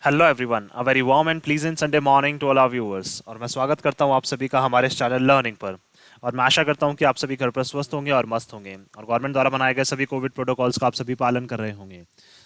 Hello everyone, a very warm and pleasant Sunday morning to all our viewers. और मैं स्वागत करता हूं आप सभी का हमारे इस चैनल लर्निंग पर। और मैं आशा करता हूं कि आप सभी घर पर स्वस्थ होंगे और मस्त होंगे और गवर्नमेंट द्वारा बनाए गए सभी कोविड प्रोटोकॉल्स का आप सभी पालन कर रहे होंगे।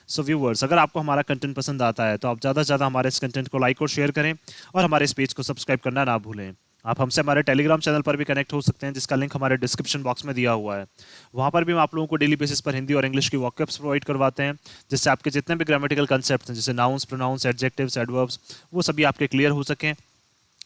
सो व्यूअर्स, अगर आपको हमारा कंटेंट पसंद आता है तो आप ज़्यादा से ज़्यादा हमारे इस कंटेंट को लाइक और शेयर करें और हमारे इस पेज को सब्सक्राइब करना ना भूलें। आप हमसे हमारे टेलीग्राम चैनल पर भी कनेक्ट हो सकते हैं, जिसका लिंक हमारे डिस्क्रिप्शन बॉक्स में दिया हुआ है। वहाँ पर भी हम आप लोगों को डेली बेसिस पर हिंदी और इंग्लिश की वॉकअप्स प्रोवाइड करवाते हैं, जिससे आपके जितने भी ग्रामेटिकल कंसेप्ट हैं, जैसे नाउन्स, प्रोनाउंस, एडजेक्टिव्स, एडवर्ब्स, वो सभी आपके क्लियर हो सकें।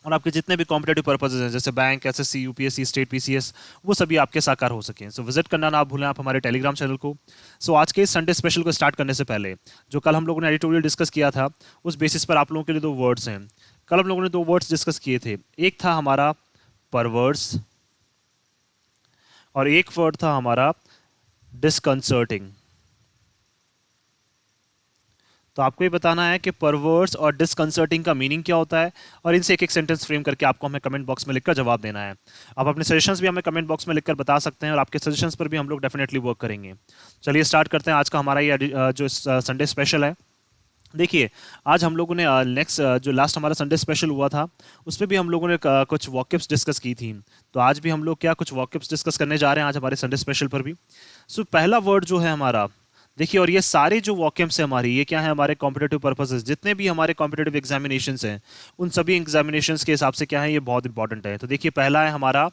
और आपके जितने भी कॉम्पिटेटिव पर्पसेज हैं, जैसे bank, SSC, UPSC, state PCS, वो सभी आपके साकार हो सकें। सो विजिट करना ना भूलें आप हमारे टेलीग्राम चैनल को। सो आज के इस संडे स्पेशल को स्टार्ट करने से पहले, जो कल हम लोगों ने एडिटोरियल डिस्कस किया था, उस बेसिस पर आप लोगों के लिए दो वर्ड्स हैं। कल हम लोगों ने दो वर्ड्स डिस्कस किए थे। एक था हमारा परवर्स और एक वर्ड था हमारा डिसकंसर्टिंग। तो आपको ये बताना है कि परवर्स और डिसकंसर्टिंग का मीनिंग क्या होता है, और इनसे एक एक सेंटेंस फ्रेम करके आपको हमें कमेंट बॉक्स में लिखकर जवाब देना है। आप अपने सजेशंस भी हमें कमेंट बॉक्स में लिखकर बता सकते हैं और आपके सजेशंस पर भी हम लोग डेफिनेटली वर्क करेंगे। चलिए स्टार्ट करते हैं आज का हमारा ये जो संडे स्पेशल है। देखिए, आज हम लोगों ने नेक्स्ट जो लास्ट हमारा संडे स्पेशल हुआ था, उस पर भी हम लोगों ने कुछ वॉकअप्स डिस्कस की थी। तो आज भी हम लोग क्या कुछ वॉकअप्स डिस्कस करने जा रहे हैं आज हमारे संडे स्पेशल पर भी। सो पहला वर्ड जो है हमारा, देखिए, और ये सारे जो वॉकअप्स हैं हमारी, ये क्या है, हमारे कॉम्पिटेटिव पर्पसेस, जितने भी हमारे कॉम्पिटेटिव एग्जामिनेशंस हैं, उन सभी एग्जामिनेशंस के हिसाब से क्या है, ये बहुत इंपॉर्टेंट है। तो देखिए, पहला है हमारा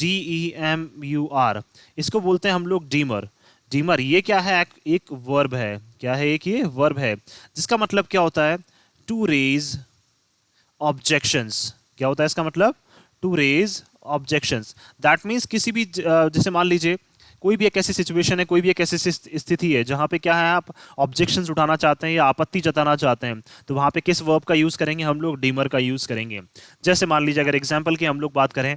DEMUR। इसको बोलते हैं हम लोग डीमर। डीमर ये क्या है, एक वर्ब है। क्या है, एक ये वर्ब है, जिसका मतलब क्या होता है, टू रेज ऑब्जेक्शंस। क्या होता है इसका मतलब, to raise objections. That means किसी भी जैसे मान लीजिए कोई भी एक ऐसी सिचुएशन है, कोई भी एक ऐसी स्थिति है जहां पे क्या है, आप ऑब्जेक्शंस उठाना चाहते हैं या आपत्ति जताना चाहते हैं, तो वहां पे किस वर्ब का यूज करेंगे, हम लोग डीमर का यूज करेंगे। जैसे मान लीजिए अगर एग्जाम्पल की हम लोग बात करें,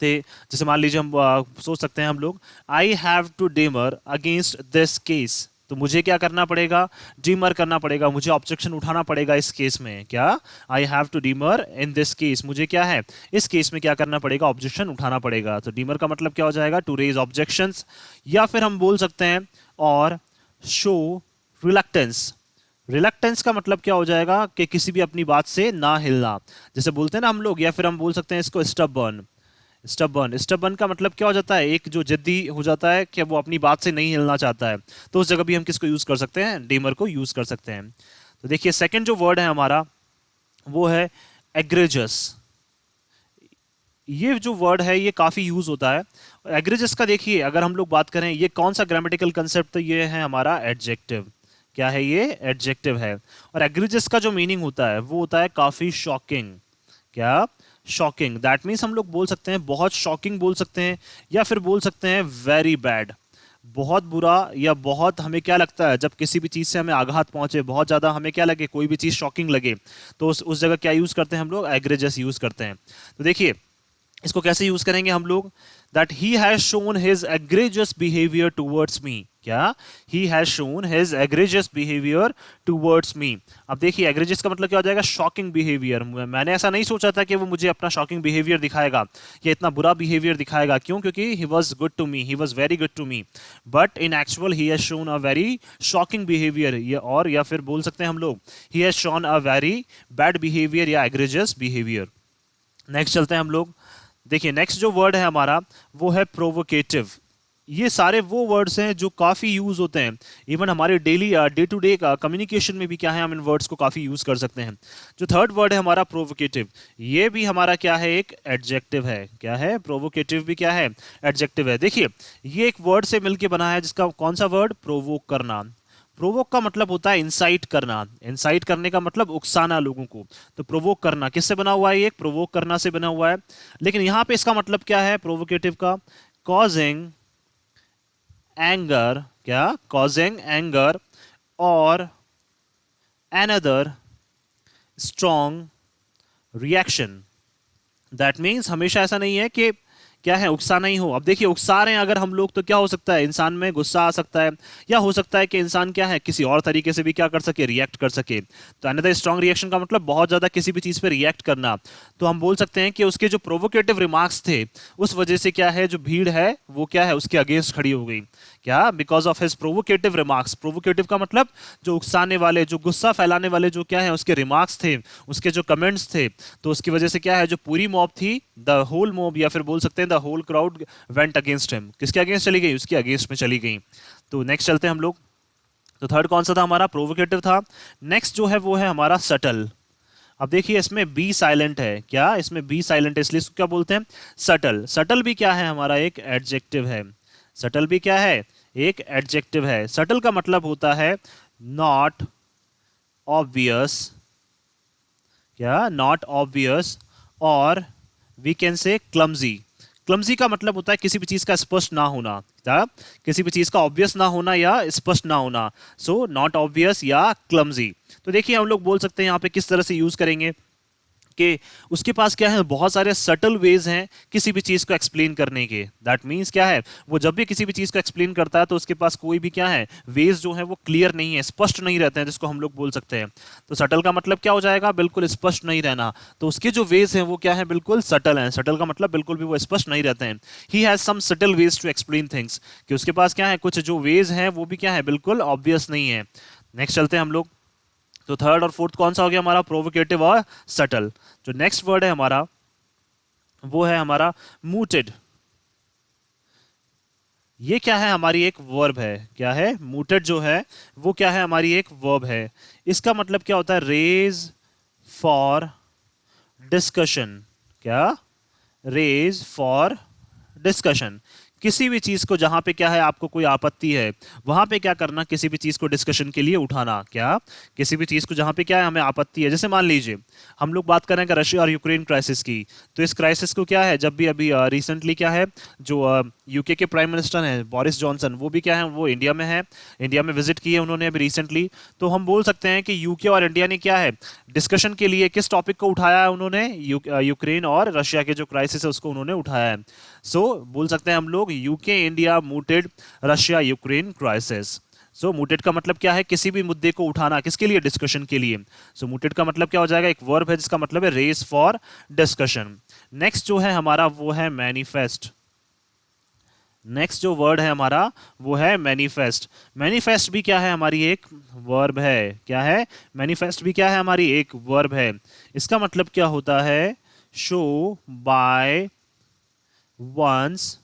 ते जैसे मान लीजिए हम सोच सकते हैं हम लोग, I have to demur against this case. तो मुझे क्या करना पड़ेगा, डीमर करना पड़ेगा, मुझे ऑब्जेक्शन उठाना पड़ेगा इस केस में। क्या, I have to demur in this case, मुझे क्या है, इस केस में क्या करना पड़ेगा, ऑब्जेक्शन उठाना पड़ेगा। तो डीमर का मतलब क्या हो जाएगा, टू रेज ऑब्जेक्शंस। या फिर हम बोल सकते हैं और शो रिलक्टेंस। रिलक्टेंस का मतलब क्या हो जाएगा कि किसी भी अपनी बात से ना हिलना, जैसे बोलते हैं ना हम लोग। या फिर हम बोल सकते हैं इसको स्टबर्न। स्टबर्न, स्टबर्न का मतलब क्या हो जाता है, एक जो जिद्दी हो जाता है कि वो अपनी बात से नहीं हिलना चाहता है। तो उस जगह भी हम किसको यूज कर सकते हैं, डीमर को यूज कर सकते हैं। तो देखिए, सेकंड जो वर्ड है हमारा, वो है एग्रेजस। ये जो वर्ड है ये काफी यूज होता है। एग्रेजस का देखिए, अगर हम लोग बात करें, ये कौन सा ग्रामेटिकल कंसेप्ट, तो ये है हमारा एडजेक्टिव। क्या है, ये एडजेक्टिव है। और एग्रेजस का जो मीनिंग होता है वो होता है काफी शॉकिंग। क्या, शॉकिंग। दैट मीन्स हम लोग बोल सकते हैं बहुत शॉकिंग बोल सकते हैं, या फिर बोल सकते हैं वेरी बैड, बहुत बुरा, या बहुत हमें क्या लगता है, जब किसी भी चीज़ से हमें आघात पहुंचे, बहुत ज़्यादा हमें क्या लगे, कोई भी चीज़ शॉकिंग लगे, तो उस जगह क्या यूज़ करते हैं हम लोग, एग्रेजस यूज़ करते हैं। तो देखिए, इसको कैसे यूज करेंगे हम लोग, that he has shown his egregious behaviour towards me. क्या, he has shown his egregious behaviour towards me. अब देखिए, एग्रेजियस का मतलब क्या हो जाएगा, शॉकिंग बिहेवियर। मैंने ऐसा नहीं सोचा था कि वो मुझे अपना शॉकिंग बिहेवियर दिखाएगा या इतना बुरा बिहेवियर दिखाएगा। क्यों, क्योंकि he was good to me, he was very good to me, but in actual he has shown a very shocking behaviour. और या फिर बोल सकते हैं हम लोग, he has shown a very bad behaviour या एग्रेजियस बिहेवियर। नेक्स्ट चलते हैं हम लोग। देखिए, नेक्स्ट जो वर्ड है हमारा, वो है प्रोवोकेटिव। ये सारे वो वर्ड्स हैं जो काफ़ी यूज़ होते हैं, इवन हमारे daily day to day communication में भी क्या है, हम इन वर्ड्स को काफ़ी यूज़ कर सकते हैं। जो थर्ड वर्ड है हमारा प्रोवोकेटिव, ये भी हमारा क्या है, एक एडजेक्टिव है। क्या है, प्रोवोकेटिव भी क्या है, एडजेक्टिव है। देखिए, ये एक वर्ड से मिलके बना है, जिसका कौन सा वर्ड, प्रोवोक करना। प्रोवोक का मतलब होता है इंसाइट करना। इंसाइट करने का मतलब उकसाना लोगों को। तो प्रोवोक करना किससे बना हुआ है, ये प्रोवोक करना से बना हुआ है। लेकिन यहां पे इसका मतलब क्या है प्रोवोकेटिव का, कॉजिंग एंगर। क्या, कॉजिंग एंगर और another strong reaction. That means हमेशा ऐसा नहीं है कि क्या है, उकसाना ही हो। अब देखिए, उकसा रहे हैं अगर हम लोग, तो क्या हो सकता है, इंसान में गुस्सा आ सकता है, या हो सकता है कि इंसान क्या है, किसी और तरीके से भी क्या कर सके, रिएक्ट कर सके। तो अनदर स्ट्रॉन्ग रिएक्शन का मतलब बहुत ज्यादा किसी भी चीज पे रिएक्ट करना। तो हम बोल सकते हैं कि उसके जो प्रोवोकेटिव रिमार्क्स थे, उस वजह से क्या है, जो भीड़ है वो क्या है, उसके अगेंस्ट खड़ी हो गई। क्या? Because of his provocative remarks. Provocative का मतलब जो उकसाने वाले, जो गुस्सा फैलाने वाले जो क्या है उसके रिमार्क्स थे, उसके जो कमेंट्स थे, तो उसकी वजह से क्या है जो पूरी मॉब थी, द होल मॉब या फिर बोल सकते हैं the whole crowd went against him. किसके अगेंस्ट चली गई? उसके अगेंस्ट में चली गई। तो नेक्स्ट चलते हैं हम लोग। तो थर्ड कौन सा था हमारा? प्रोवोकेटिव था। नेक्स्ट जो है वो है हमारा सटल। अब देखिए इसमें बी साइलेंट है। क्या? इसमें बी साइलेंट है, इसलिए इसको क्या बोलते हैं? सटल। सटल भी क्या है हमारा? एक एडजेक्टिव है। सटल भी क्या है? एक एडजेक्टिव है। सटल का मतलब होता है नॉट ऑब्वियस। क्या? नॉट ऑब्वियस, और we can say clumsy. Clumsy का मतलब होता है किसी भी चीज का स्पष्ट ना होना। क्या? किसी भी चीज का ऑब्वियस ना होना या स्पष्ट ना होना। सो नॉट ऑब्वियस या क्लमजी। तो देखिए हम लोग बोल सकते हैं यहाँ पे किस तरह से यूज करेंगे कि उसके पास क्या है, बहुत सारे सटल वेज हैं किसी भी चीज को एक्सप्लेन करने के। दैट मीन्स क्या है, वो जब भी किसी भी चीज को एक्सप्लेन करता है तो उसके पास कोई भी क्या है, वेज जो है वो क्लियर नहीं है, स्पष्ट नहीं रहते हैं, जिसको हम लोग बोल सकते हैं। तो सटल का मतलब क्या हो जाएगा? बिल्कुल स्पष्ट नहीं रहना। तो उसके जो वेज हैं वो क्या है? बिल्कुल सटल हैं। सटल का मतलब बिल्कुल भी वो स्पष्ट नहीं रहते हैं। He has some subtle ways to explain things, कि उसके पास क्या है, कुछ जो वेज हैं वो भी क्या है, बिल्कुल ऑब्वियस नहीं है। नेक्स्ट चलते हैं हम लोग। तो थर्ड और फोर्थ कौन सा हो गया हमारा? प्रोवोकेटिव और सटल। जो नेक्स्ट वर्ड है हमारा वो है हमारा मूटेड। ये क्या है? हमारी एक वर्ब है। क्या है? मूटेड जो है वो क्या है? हमारी एक वर्ब है। इसका मतलब क्या होता है? Raise for discussion. क्या? Raise for discussion. किसी भी चीज को जहां पे क्या है आपको कोई आपत्ति है, वहां पे क्या करना? किसी भी चीज को डिस्कशन के लिए उठाना। क्या? किसी भी चीज को जहां पे क्या है हमें आपत्ति है, जैसे मान लीजिए हम लोग बात कर रहे हैं रशिया और यूक्रेन क्राइसिस की। तो इस क्राइसिस को क्या है, जब भी अभी रिसेंटली क्या है, जो यूके के प्राइम मिनिस्टर हैं बोरिस जॉनसन, वो भी क्या है, वो इंडिया में है, इंडिया में विजिट की है उन्होंने अभी रिसेंटली। तो हम बोल सकते हैं कि यूके और इंडिया ने क्या है, डिस्कशन के लिए किस टॉपिक को उठाया है उन्होंने? यूक्रेन और रशिया के जो क्राइसिस है उसको उन्होंने उठाया है। सो बोल सकते हैं हम लोग UK India mooted Russia Ukraine crisis. So mooted का मतलब क्या है? किसी भी मुद्दे को उठाना, किसके लिए? डिस्कशन के लिए। सो मूटेड का मतलब क्या हो जाएगा? एक वर्ब है जिसका मतलब है रेस फॉर डिस्कशन। नेक्स्ट जो है हमारा वो है मैनिफेस्ट। नेक्स्ट जो वर्ड है हमारा वो है मैनिफेस्ट। मैनिफेस्ट भी क्या है? हमारी एक वर्ब है। क्या है? मैनिफेस्ट भी क्या है? हमारी एक वर्ब है। इसका मतलब क्या होता है? Show by one's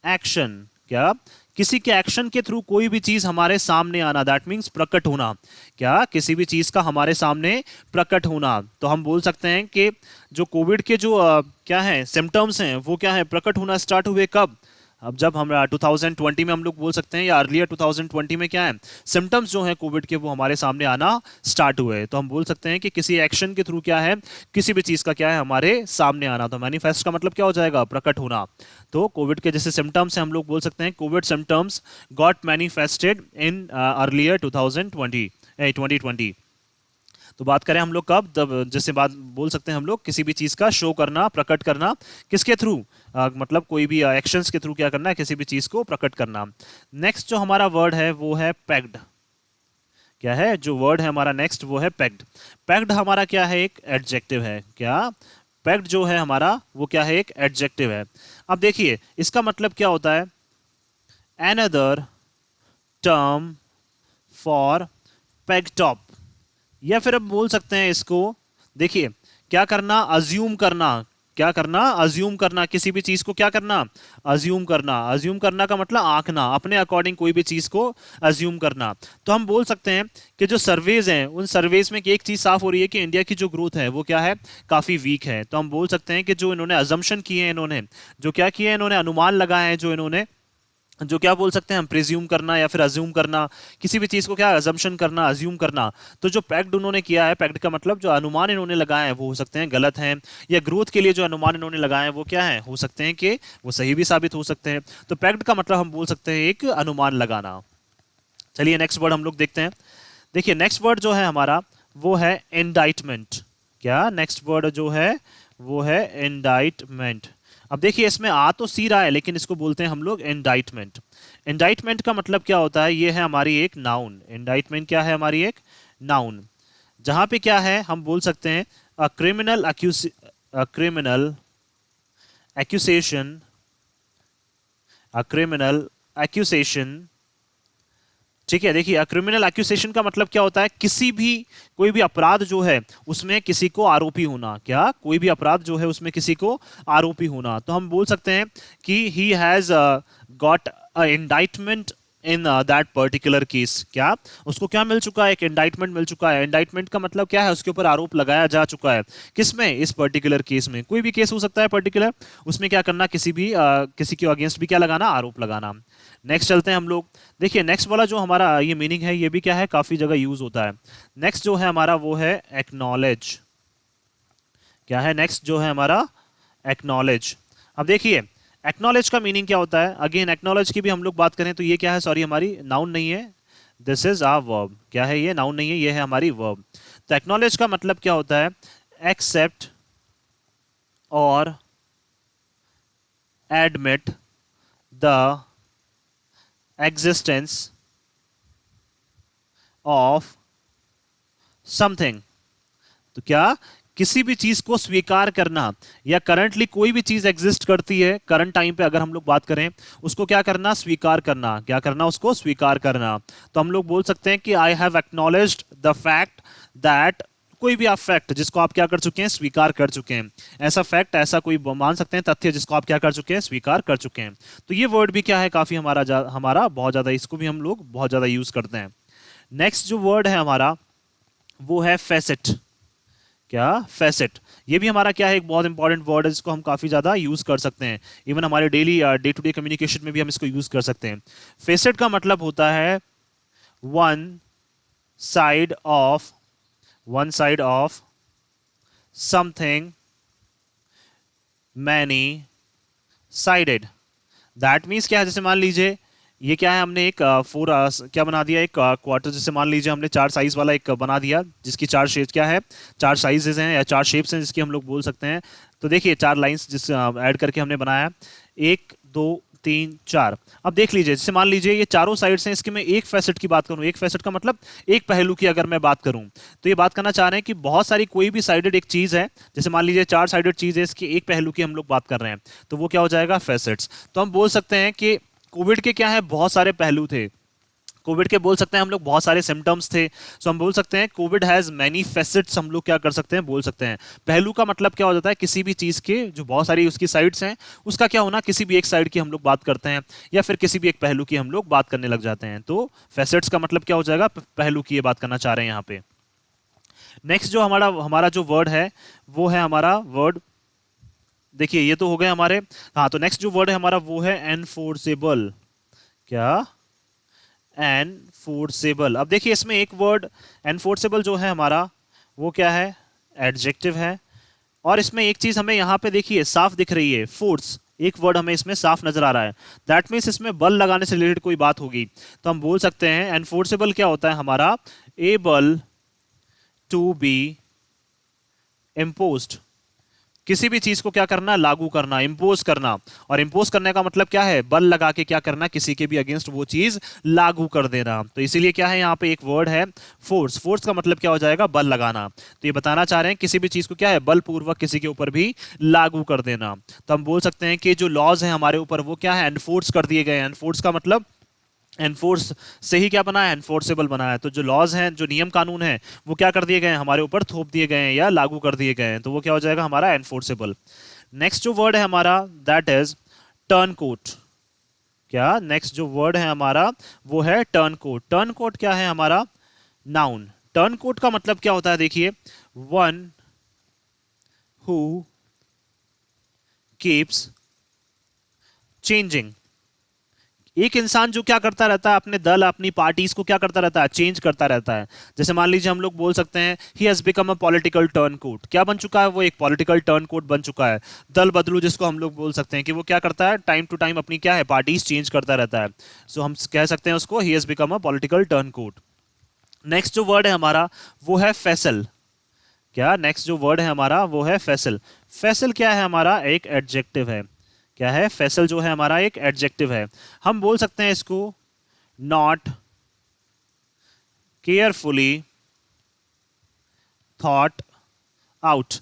action. क्या? किसी के एक्शन के थ्रू कोई भी चीज हमारे सामने आना, दैट मीन्स प्रकट होना। क्या? किसी भी चीज का हमारे सामने प्रकट होना। तो हम बोल सकते हैं कि जो कोविड के जो क्या है सिम्टम्स हैं वो क्या है, प्रकट होना स्टार्ट हुए कब? अब जब हम 2020 में हम लोग बोल सकते हैं, या अर्लियर 2020 में क्या है, सिम्टम्स जो हैं कोविड के वो हमारे सामने आना स्टार्ट हुए। तो हम बोल सकते हैं कि किसी एक्शन के थ्रू क्या है, किसी भी चीज का क्या है हमारे सामने आना। तो मैनिफेस्ट का मतलब क्या हो जाएगा? प्रकट होना। तो कोविड के जैसे सिम्टम्स हैं हम लोग बोल सकते हैं Covid symptoms got manifested in earlier 2020। तो बात करें हम लोग कब, तब जैसे बात बोल सकते हैं हम लोग किसी भी चीज का शो करना, प्रकट करना, किसके थ्रू? मतलब कोई भी एक्शंस के थ्रू क्या करना है, किसी भी चीज को प्रकट करना। नेक्स्ट जो हमारा वर्ड है वो है पैक्ड। क्या है जो वर्ड है हमारा नेक्स्ट? वो है पैक्ड। पैक्ड हमारा क्या है? एक एडजेक्टिव है। क्या? पैक्ड जो है हमारा वो क्या है? एक एडजेक्टिव है। अब देखिए इसका मतलब क्या होता है? एनदर टर्म फॉर पैक्ड, या फिर अब बोल सकते हैं इसको, देखिए क्या करना? अज्यूम करना। क्या करना? अज्यूम करना। किसी भी चीज को क्या करना? अज्यूम करना। अज्यूम करना का मतलब आंकना, अपने अकॉर्डिंग कोई भी चीज को अज्यूम करना। तो हम बोल सकते हैं कि जो सर्वेज हैं उन सर्वेज में एक चीज साफ हो रही है कि इंडिया की जो ग्रोथ है वो क्या है, काफी वीक है। तो हम बोल सकते हैं कि जो इन्होंने अजम्पशन किए हैं, इन्होंने जो क्या किए हैं, इन्होंने अनुमान लगाए हैं, जो इन्होंने जो क्या बोल सकते हैं हम, प्रिज्यूम करना या फिर अज्यूम करना, किसी भी चीज को क्या अजम्पशन करना, अज्यूम करना। तो जो पैक्ड उन्होंने किया है, पैक्ड का मतलब जो अनुमान इन्होंने लगाए हैं वो हो सकते हैं गलत हैं, या ग्रोथ के लिए जो अनुमान इन्होंने लगाए हैं वो क्या है, हो सकते हैं कि वो सही भी साबित हो सकते हैं। तो पैक्ड का मतलब हम बोल सकते हैं एक अनुमान लगाना। चलिए नेक्स्ट वर्ड हम लोग देखते हैं। देखिए नेक्स्ट वर्ड जो है हमारा वो है इंडाइटमेंट। क्या? नेक्स्ट वर्ड जो है वो है इंडाइटमेंट। अब देखिए इसमें आ तो सी रहा है लेकिन इसको बोलते हैं हम लोग इंडाइटमेंट। इंडाइटमेंट का मतलब क्या होता है? ये है हमारी एक नाउन। इंडाइटमेंट क्या है? हमारी एक नाउन, जहां पे क्या है हम बोल सकते हैं a criminal accusation, a criminal accusation ठीक है, देखिए क्रिमिनल एक्यूसेशन का मतलब क्या होता है, किसी भी कोई भी अपराध जो है उसमें किसी को आरोपी होना। क्या, कोई भी अपराध जो है उसमें किसी को आरोपी होना। तो हम बोल सकते हैं कि he has got a indictment in that particular case. क्या, उसको क्या मिल चुका है, एक इंडाइटमेंट मिल चुका है। इंडाइटमेंट का मतलब क्या है, उसके ऊपर आरोप लगाया जा चुका है। किसमें, इस पर्टिकुलर केस में। कोई भी केस हो सकता है पर्टिकुलर, उसमें क्या करना, किसी के अगेंस्ट भी क्या लगाना, आरोप लगाना। नेक्स्ट चलते हैं हम लोग। देखिए नेक्स्ट वाला जो हमारा ये मीनिंग है, ये भी क्या है, काफी जगह यूज होता है। नेक्स्ट जो है हमारा वो है एक्नॉलेज। क्या है नेक्स्ट जो है हमारा, एक्नॉलेज। अब देखिए एक्नॉलेज का मीनिंग क्या होता है। अगेन एक्नॉलेज की भी हम लोग बात करें तो ये क्या है, सॉरी हमारी नाउन नहीं है, दिस इज आ वर्ब। क्या है, ये नाउन नहीं है, ये है हमारी वर्ब। तो एक्नॉलेज का मतलब क्या होता है, एक्सेप्ट और admit the existence of something. तो क्या, किसी भी चीज को स्वीकार करना, या करंटली कोई भी चीज एग्जिस्ट करती है करंट टाइम पे अगर हम लोग बात करें, उसको क्या करना, स्वीकार करना। क्या करना, उसको स्वीकार करना। तो हम लोग बोल सकते हैं कि I have acknowledged the fact that, कोई भी आप फैक्ट जिसको आप क्या कर चुके हैं, स्वीकार कर चुके हैं। ऐसा फैक्ट, ऐसा कोई मान सकते हैं तथ्य जिसको आप क्या कर चुके हैं, स्वीकार कर चुके हैं। तो ये वर्ड भी क्या है, काफी हमारा बहुत ज्यादा, इसको भी हम लोग बहुत ज्यादा यूज करते हैं। नेक्स्ट जो वर्ड है हमारा वो है फेसेट। क्या, फेसेट। ये भी हमारा क्या है, एक बहुत इंपॉर्टेंट वर्ड है जिसको हम काफी ज्यादा यूज कर सकते हैं। इवन हमारे daily day to day communication में भी हम इसको यूज कर सकते हैं। फेसेट का मतलब होता है one side of, one side of something many sided. That means क्या है, जैसे मान लीजिए ये क्या है, हमने एक क्या बना दिया, एक क्वार्टर। जैसे मान लीजिए हमने चार साइज वाला एक बना दिया, जिसकी चार शेप क्या है, चार साइजेस हैं या चार शेप्स हैं जिसकी हम लोग बोल सकते हैं। तो देखिए चार लाइंस जिस ऐड करके हमने बनाया, एक दो तीन चार। अब देख लीजिए, जैसे मान लीजिए ये चारों साइड्स हैं, इसकी मैं एक फैसेट की बात करूं, एक फैसेट का मतलब एक पहलू की अगर मैं बात करूं, तो ये बात करना चाह रहे हैं कि बहुत सारी कोई भी साइडेड एक चीज है, जैसे मान लीजिए चार साइडेड चीज है, इसकी एक पहलू की हम लोग बात कर रहे हैं, तो वो क्या हो जाएगा, फैसेट्स। तो हम बोल सकते हैं कि कोविड के क्या है, बहुत सारे पहलू थे। कोविड के बोल सकते हैं हम लोग, बहुत सारे सिम्टम्स थे। सो हम बोल सकते हैं कोविड हैज मैनी फेसेट्स, हम लोग क्या कर सकते हैं, बोल सकते हैं। पहलू का मतलब क्या हो जाता है, किसी भी चीज के जो बहुत सारी उसकी साइड्स हैं, उसका क्या होना, किसी भी एक साइड की हम लोग बात करते हैं, या फिर किसी भी एक पहलू की हम लोग बात करने लग जाते हैं। तो फेसेट्स का मतलब क्या हो जाएगा, पहलू की ये बात करना चाह रहे हैं यहाँ पे। नेक्स्ट जो हमारा हमारा जो वर्ड है वो है हमारा वर्ड, देखिए ये तो हो गए हमारे। हाँ, तो नेक्स्ट जो वर्ड है हमारा वो है एनफोर्सेबल। क्या, एनफोर्सेबल। अब देखिए इसमें एक वर्ड एनफोर्सेबल जो है हमारा वो क्या है, एडजेक्टिव है। और इसमें एक चीज हमें यहाँ पे देखिए साफ दिख रही है, फोर्स। एक वर्ड हमें इसमें साफ नजर आ रहा है, दैट मीन्स इसमें बल लगाने से रिलेटेड कोई बात होगी। तो हम बोल सकते हैं एनफोर्सेबल क्या होता है हमारा, एबल टू बी इम्पोज्ड। किसी भी चीज को क्या करना, लागू करना, इंपोज करना। और इंपोज करने का मतलब क्या है, बल लगा के क्या करना, किसी के भी अगेंस्ट वो चीज लागू कर देना। तो इसीलिए क्या है, यहाँ पे एक वर्ड है फोर्स। फोर्स का मतलब क्या हो जाएगा, बल लगाना। तो ये बताना चाह रहे हैं किसी भी चीज को क्या है, बलपूर्वक किसी के ऊपर भी लागू कर देना। तो हम बोल सकते हैं कि जो लॉज हैं हमारे ऊपर वो क्या है, एनफोर्स कर दिए गए हैं। एनफोर्स का मतलब एनफोर्स से ही क्या बना है, एनफोर्सेबल बना है। तो जो लॉज हैं, जो नियम कानून हैं, वो क्या कर दिए गए हैं, हमारे ऊपर थोप दिए गए हैं या लागू कर दिए गए हैं। तो वो क्या हो जाएगा हमारा, एनफोर्सेबल। नेक्स्ट जो वर्ड है हमारा दैट इज टर्न कोट। क्या, नेक्स्ट जो वर्ड है हमारा वो है टर्न कोट। टर्न कोट क्या है हमारा, नाउन। टर्न कोट का मतलब क्या होता है, देखिए वन हु कीप्स चेंजिंग। एक इंसान जो क्या करता रहता है, अपने दल अपनी पार्टीज को क्या करता रहता है, चेंज करता रहता है। जैसे मान लीजिए हम लोग बोल सकते हैं he has become a political turncoat. क्या बन चुका है, वो एक पॉलिटिकल टर्न कोट बन चुका है। दल बदलू जिसको हम लोग बोल सकते हैं कि वो क्या करता है, टाइम टू टाइम अपनी क्या है, पार्टीज चेंज करता रहता है। सो हम कह सकते हैं उसको he has become a political turncoat. Next जो वर्ड है हमारा वो है फैसल। क्या, नेक्स्ट जो वर्ड है हमारा वो है फैसल। फैसल क्या है हमारा, एक एडजेक्टिव है। क्या है, फैसल जो है हमारा एक एडजेक्टिव है। हम बोल सकते हैं इसको नॉट केयरफुली थॉट आउट,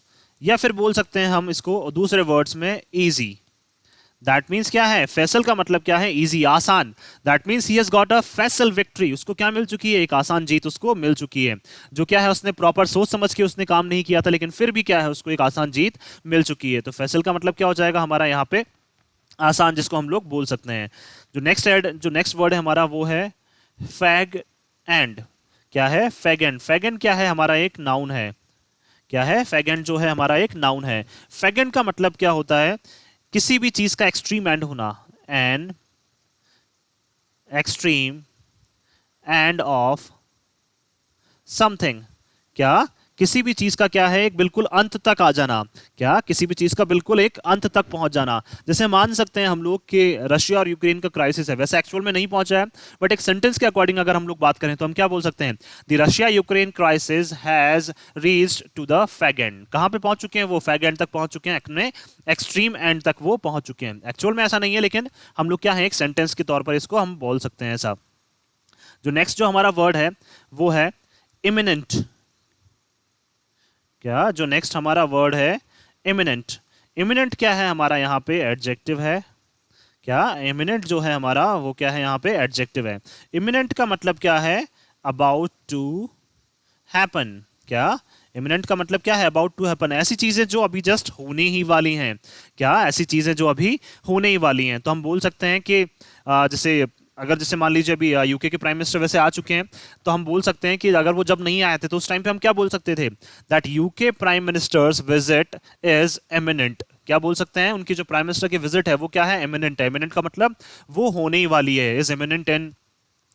या फिर बोल सकते हैं हम इसको दूसरे वर्ड्स में इजी। दैट मीन्स क्या है, फैसल का मतलब क्या है, इजी, आसान। That means he has got a Faisal victory, उसको क्या मिल चुकी है, एक आसान जीत उसको मिल चुकी है। जो क्या है, उसने प्रॉपर सोच समझ के उसने काम नहीं किया था, लेकिन फिर भी क्या है, उसको एक आसान जीत मिल चुकी है। तो फैसल का मतलब क्या हो जाएगा हमारा यहाँ पे, आसान, जिसको हम लोग बोल सकते हैं। जो नेक्स्ट वर्ड है हमारा वो है फैग एंड। क्या है, फैग एंड। फैग एंड क्या है, हमारा एक नाउन है। क्या है, फैग एंड जो है हमारा एक नाउन है। फैग एंड का मतलब क्या होता है, किसी भी चीज का एक्सट्रीम एंड होना, an extreme end of something. क्या, किसी भी चीज का क्या है, एक बिल्कुल अंत तक आ जाना। क्या, किसी भी चीज का बिल्कुल एक अंत तक पहुंच जाना। जैसे मान सकते हैं हम लोग कि रशिया और यूक्रेन का क्राइसिस है, वैसे एक्चुअल में नहीं पहुंचा है, बट एक सेंटेंस के अकॉर्डिंग अगर हम लोग बात करें तो हम क्या बोल सकते हैं, the Russia Ukraine crisis has reached to the fag end. कहां पे पहुंच चुके हैं वो, फैग एंड तक पहुंच चुके हैं, अपने एक्सट्रीम एंड तक वो पहुंच चुके हैं। एक्चुअल में ऐसा नहीं है, लेकिन हम लोग क्या है, एक सेंटेंस के तौर पर इसको हम बोल सकते हैं ऐसा। जो नेक्स्ट जो हमारा वर्ड है वो है इमिनेंट। क्या, जो नेक्स्ट हमारा वर्ड है इमिनेंट। इमिनेंट क्या है हमारा, यहाँ पे एडजेक्टिव है। क्या, इमिनेंट जो है हमारा वो क्या है, यहाँ पे एडजेक्टिव है। इमिनेंट का मतलब क्या है, अबाउट टू हैपन। क्या, इमिनेंट का मतलब क्या है, अबाउट टू हैपन, ऐसी चीजें जो अभी जस्ट होने ही वाली हैं। क्या, ऐसी चीजें जो अभी होने ही वाली हैं। तो हम बोल सकते हैं कि जैसे अगर जैसे मान लीजिए अभी यूके के प्राइम मिनिस्टर वैसे आ चुके हैं, तो हम बोल सकते हैं कि अगर वो जब नहीं आए थे तो उस टाइम पे हम क्या बोल सकते थे, that UK prime ministers visit is eminent. क्या बोल सकते हैं, उनकी जो प्राइम मिनिस्टर की विजिट है वो क्या है, एमिनेंट है। एमिनेंट का मतलब वो होने ही वाली है, is eminent in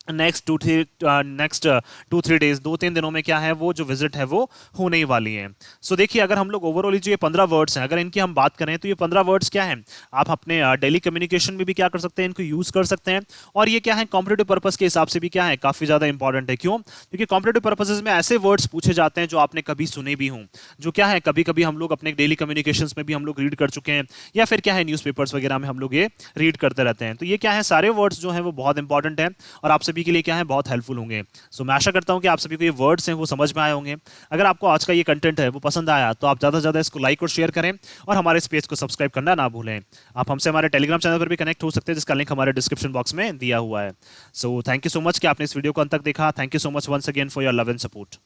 next 2-3 days, 2-3 दिनों में क्या है, वो जो विजिट है वो होने ही वाली है। सो देखिए, अगर हम लोग ओवरऑल जो ये 15 वर्ड्स हैं, अगर इनकी हम बात करें तो ये 15 वर्ड्स क्या हैं, आप अपने डेली कम्युनिकेशन में भी क्या कर सकते हैं, इनको यूज कर सकते हैं। और ये क्या है, कॉम्पिटेटिव पर्पस के हिसाब से भी क्या है, काफी ज्यादा इंपॉर्टेंट है। क्यों, क्योंकि कॉम्पिटेटिव पर्पसेज में ऐसे वर्ड्स पूछे जाते हैं जो आपने कभी सुने भी हों, जो क्या है कभी कभी हम लोग अपने डेली कम्युनिकेशन में भी हम लोग रीड कर चुके हैं, या फिर क्या है न्यूज़पेपर्स वगैरह में हम लोग ये रीड करते रहते हैं। तो ये क्या है, सारे वर्ड्स जो हैं वो बहुत इंपॉर्टेंट हैं और आप सभी के लिए क्या है, बहुत हेल्पफुल होंगे। सो मैं आशा करता हूं कि आप सभी को ये वर्ड्स हैं वो समझ में आए होंगे। अगर आपको आज का ये कंटेंट है वो पसंद आया तो आप ज़्यादा से ज़्यादा इसको लाइक और शेयर करें, और हमारे इस पेज को सब्सक्राइब करना ना भूलें। आप हमसे हमारे टेलीग्राम चैनल पर भी कनेक्ट हो सकते हैं, जिसका लिंक हमारे डिस्क्रिप्शन बॉक्स में दिया हुआ है। So thank you so much कि आपने इस वीडियो को अंत तक देखा। Thank you so much once again for your love and support.